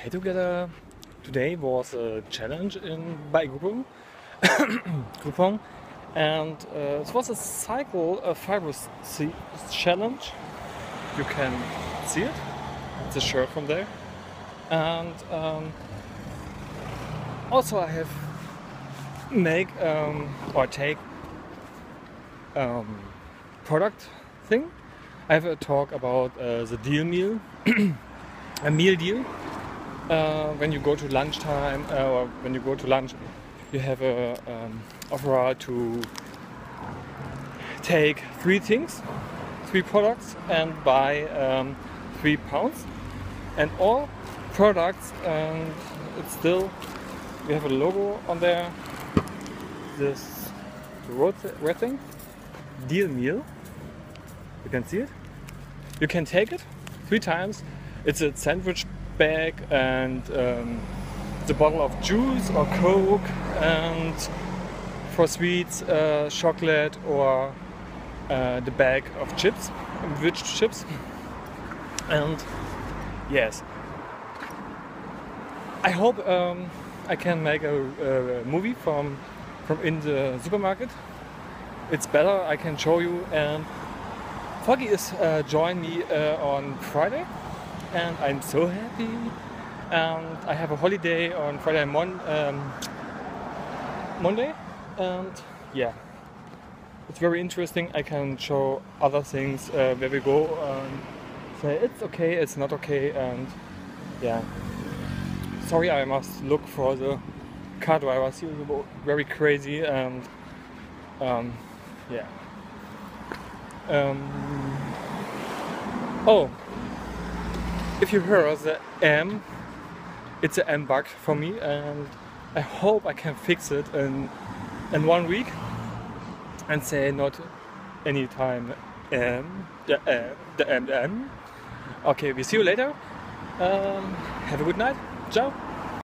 Hey together! Today was a challenge by Groupon, and it was a cycle, a fibrous challenge. You can see it. It's a shirt from there, and also I have make or take product thing. I have a talk about the deal meal, a meal deal. When you go to lunchtime or when you go to lunch, you have a offer to take 3 things, 3 products, and buy £3. And all products, and it's still, we have a logo on there. This red thing, deal meal. You can see it. You can take it 3 times. It's a sandwich bag and the bottle of juice or Coke, and for sweets chocolate, or the bag of chips, which chips. And yes, I hope I can make a movie from in the supermarket. It's better, I can show you. And Foggy is joining me on Friday, and I'm so happy. And I have a holiday on Friday and Monday, and yeah, it's very interesting. I can show other things where we go and say it's okay, it's not okay, and yeah. Sorry, I must look for the car driver. He's very crazy, and yeah. Oh, if you hear the M, it's an M bug for me, and I hope I can fix it in 1 week and say not anytime the M. Okay, we see you later. Have a good night. Ciao.